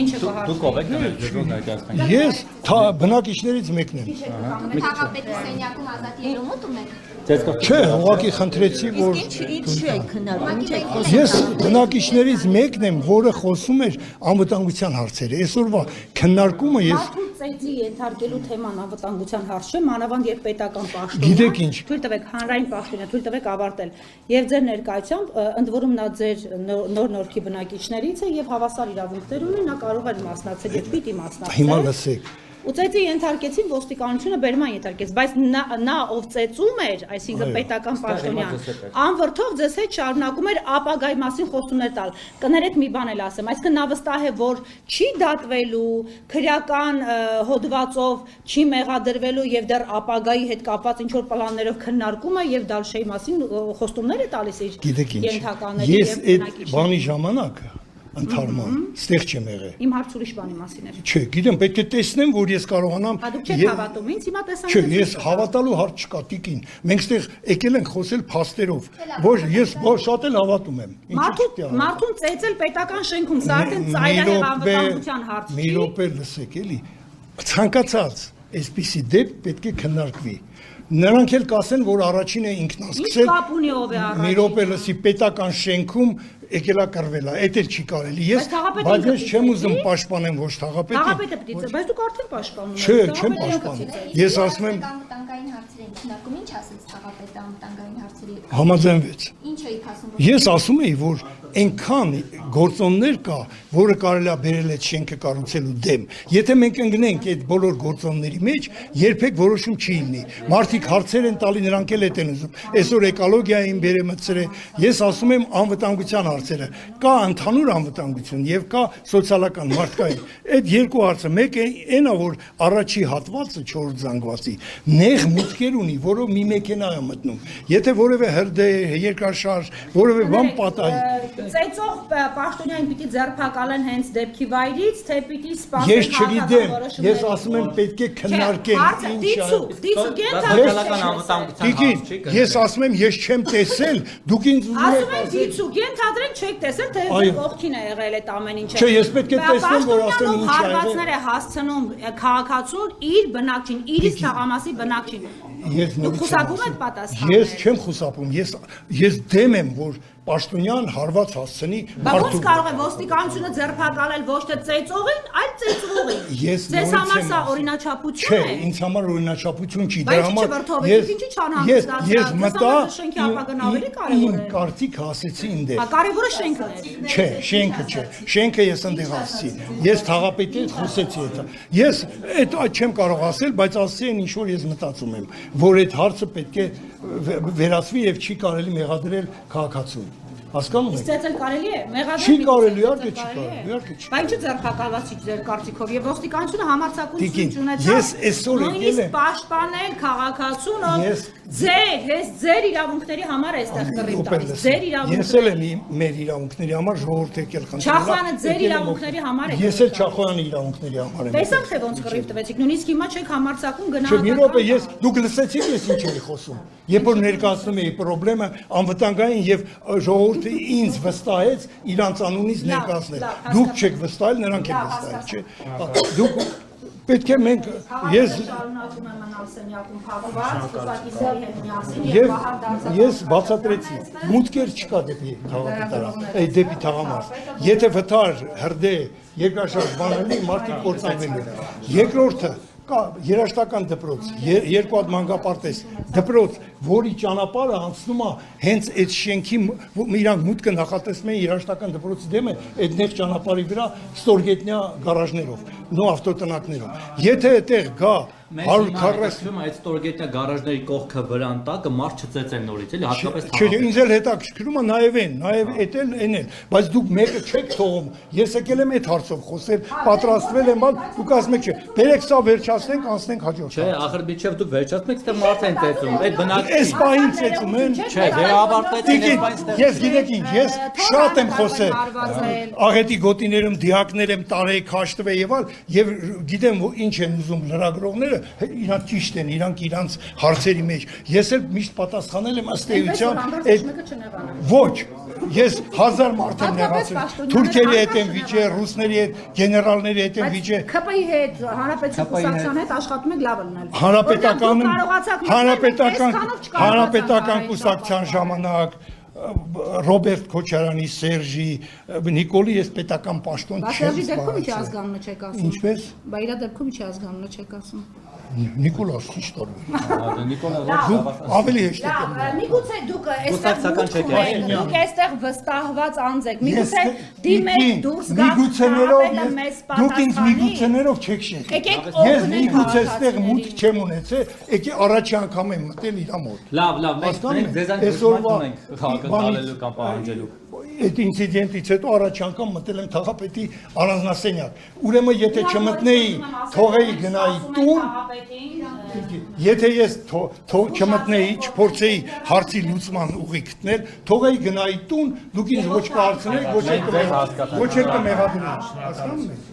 Ինչը Դուք ով եք դրում ներկայացնենք։ Ես բնակիչներից մեկն եմ։ Քաղաքապետի սենյակում ազատ ելումուտում եք։ Չէ, ուղղակի խնդրեցի, որ ես բնակիչներից մեկն եմ, որը խոսում էր անվտանգության հարցերը։ Այսօրվա քննարկումը ես ծեծի ենթարկելու թեման անվտանգության հարց չէ, մանավանդ երբ պետական պաշտոնյա։ Գիտեք ինչ։ Թույլ տվեք հանրային պաշտոնյա, թույլ տվեք ավարտել։ Եվ ձեր ներկայությամբ ընդ որում նա ձեր նոր նորքի բնակիչներից է եւ հավասար իրավունքներ ունի, նա կարող է մասնակցել եւ պիտի մասնակցել։ հիմա լսեք։ Ու ծեծի ենթարկեցին ոստիկանությունը բերման ենթարկեց, բայց նա ով ծեծում էր, այսինքն պետական պաշտոնյան, անվրդով ձեզ հետ շարունակում էր ապագայի մասին խոսումներ տալ։ Կներեք մի բան էլ ասեմ, այսինքն նա վստահ է, որ չի դատվելու, քրեական հոդվածով չի մեղադրվելու եւ դեռ ապագայի հետ կապված ինչ որ պլաններով քննարկում է եւ դալշեի մասին խոստումներ է տալիս իր ենթականների եւ այդ բանի ժամանակ ընդհանրման ստեղ չեմ եղել։ Իմ հարց ուրիշ բանի մասին էր։ Չէ, գիտեմ, պետք է տեսնեմ, որ ես կարողանամ։ Դուք չեք havատում ինձ, հիմա տեսանք։ Չէ, ես հավատալու հարց չկա, տիկին։ Մենք ստեղ եկել ենք խոսել փաստերով, որ ես շատ էլ հավատում եմ։ Մարդուն ծեծել պետական շենքում, սա արդեն ծայրահեղ անվտանգության հարց չի։ Մի րոպե լսեք, էլի։ Ցանկացած այսպիսի դեպք պետք է քննարկվի։ Նրանք էլ կասեն, որ առաջինը ինքն ասկսել։ Ինչ կապ ունի ով է առաջինը։ Մի րոպե լսի, պետական շենքում եկելա կռվելա, այդ էլ չի կարելի։ Բայց ես չեմ ուզում պաշտպանեմ ոչ թաղապետին։ Թաղապետը պիտի ծեծի, բայց դուք արդեն պաշտպանում եք։ Չէ, չեմ պաշտպանում։ Ես ասում եմ անվտանգային հարցերի քննարկում ինչ ասեց թաղապետը անվտանգային հարցերի։ Համաձայնվեց։ Ինչ էիք ասում։ Ես ասում էի, որ այնքան գործոններ կա, որը կարելի է բերել այդ շենքը կառուցելու դեմ։ Եթե մենք ընկնենք այդ բոլոր գործոնների մեջ, երբեք որոշում չի լինի։ Մարդիկ հարցեր են տալի, նրանք էլ են ուզում։ Այսօր էկոլոգիային բերեմցրե, ես ասում եմ անվտանգության հարցերը։ Կա ընդհանուր անվտանգություն եւ կա սոցիալական մարդկային։ Այդ երկու հարցը, մեկը այնա, որ առաջի հատվածը 4 զանգվածի նեղ մուտքեր ունի, որով մի մեքենա է մտնում։ Եթե որևէ հրդեհ, երկրաշարժ, որևէ բան պատահի, ծեծող պաշտոնյան պիտի ձերբակալեն հենց դեպքի վայրից, թե պիտի սպասեն։ Ես չգիտեմ, ես ասում եմ պետք է քննարկեն ինչ է։ Ես ասում եմ ես չեմ տեսել, դուք ինձ ուզում եք ասում դիցու, ենթադրեն չեք տեսել, թե ողքին է եղել այդ ամեն ինչը։ Չէ, ես պետք է տեսնեմ, որ ասեմ ինչ է եղել։ Հարվածներ է հասցնում քաղաքացուն իր բնակչին, իրից թաղամասի բնակչին։ Դուք խուսափում եք պատասխանել։ Ես չեմ խուսափում, ես դեմ եմ, որ պաշտոնյան հարված հասցնի մարդու։ Բայց կարող է ոստիկանությունը ձերբակալել ոչ թե ծեծողին, այլ ծեծվողին։ Ձեզ համար սա օրինաչափություն է։ Չէ, ինձ համար օրինաչափություն չի, դրա համար ես մտա շենքի ապագան ավելի կարևոր է։ Կարծիք ասեցի ինձ։ Կարևորը շենքն է։ Չէ, շենքը չէ։ Շենքը ես ընդեղ ասեցի։ Ես թաղապետի հետ խոսեցի դա։ Ես այդ չեմ կարող ասել, բայց ասեցի այն ինչ որ ես մտածում եմ, որ այդ հարցը պետք է վերացվի եւ չի կարելի մեղադրել քաղաքացուն։ Հասկանում եք։ Ծեծել կարելի է, մեղադրել չի կարելի, իհարկե չի կարելի, իհարկե չի։ Բայց ինչը ձերբակալված չի ձեր կարծիքով եւ ոստիկանությունը համարձակություն չունեցավ։ Ես այսօր եկել եմ պաշտպանել քաղաքացուն, ով ձեր իրավունքների համար է այստեղ կռիվ տալիս։ Ձեր իրավունքները։ Ես էլ եմ մեր իրավունքների համար ժողովուրդ եկել խնդրել։ Չախոյանը ձեր իրավունքների համար է։ Ես էլ Չախոյանի իրավունքների համար եմ։ Տեսանք թե ոնց կռիվ տվեցիք, նույնիսկ հիմա չեք համարձակում գնահատական։ Չէ, մի րոպե, դուք լսեցիք ես ինչ էի խոսում։ Երբ որ ներկայացնում էի խնդրեմը անվտանգային եւ ժողովուրդը ինձ վստահեց իրանց անունից ներկայացնել։ Դուք չեք վստահել, նրանք են վստահել, չէ։ Դուք պետք է մենք ես շարունակում եմ մնալ սենյակում փակված, ուղղակիների հետ միասին եւ ես բացատրեցի, մուտքեր չկա դեպի քաղաքատարան, դեպի թաղամաս։ Եթե վթար, հրդեհ, երկրաշարժ բանալի մարդիկ կործանվելու։ Երկրորդը կա երաշտական դպրոց, երկու հատ մանկապարտեզ դպրոց, որի ճանապարհը անցնում է հենց այդ շենքի իրանք մուտքը նախատեսում են երաշտական դպրոցի դեմը այդ նեղ ճանապարհի վրա ստորգետնյա գարաժներով, նո ավտոտնակներով։ Եթե այդտեղ գա 140 այդ ստորգետնյա գարաժների կողքը վրան տակը մարդ չծեծեն նորից, էլի հատկապես Չէ, ինձ էլ հետաքրքրում է նաեւ էդ էլ, բայց դուք մեկը չեք թողում։ Ես եկել եմ այդ հարցով խոսել, պատրաստվել եմ, դուք ասում եք չէ, բերեք սա վերջացնենք, անցնենք հաջորդ։ Չէ, ախր միջև դուք վերջացնեք, ստե մարդ են ծեծում, այդ բնակիչ։ Այս պահին ծեծում են։ Չէ, վերավարտեցին այս պահին։ Ես գիտեք ինչ, ես շատ եմ խոսել։ Աղետի գոտիներում դիակներ եմ տարել, քաշտվել եւ այլ, եւ գիտեմ ինչ են ուզում լրագրողները, իրանք ճիշտ են, իրանք իրանց հարցերի մեջ։ Ես էլ միշտ պատասխանել եմ ըստ էության, ոչ, Ես 1000 մարդ եմ նեղացել։ Թուրքերի հետ եմ վիճել, ռուսների հետ, գեներալների հետ եմ վիճել։ ԿՊ-ի հետ, Հանրապետության կուսակցության հետ աշխատում եք լավ լինել։ Հանրապետական կուսակցության ժամանակ Ռոբերտ Քոչարյանի, Սերժի, Նիկոլի ես պետական պաշտոն չեմ Սերժի դեպքում ինչի ազգանունը չեք ասում։ Ինչպես։ Բա իր դեպքում ինչի ազգանունը չեք ասում։ Նիկոլաս ինչ տարվի։ Նիկոլա Ավելի հեշտ է։ Միգուցե դուք այստեղ վստահված անձ եք։ Միգուցե դիմեք դուրս գաք ապելը մեծ Դուք ինձ միգուցեներով չեք շեշտել։ Ես միգուցե այստեղ մուտք չեմ ունեցել, եկի առաջի անգամ եմ մտել իր մոտ։ Լավ, մենք ձեզանից դժվար ունենք քաղաքալելու կամ պահանջելու։ Այդ ինցիդենտից հետո առաջ անգամ մտել եմ թղթապետի առանձնասենյակ։ Ուրեմն եթե չմտնեի, թողեի գնայի տուն, եթե ես չմտնեի, չփորձեի հարցի լուծման ուղի գտնել, թողեի գնայի տուն, դուք ինձ ոչ կհարցնեք, ոչ էլ կմեղադրեք, հասկանում եք։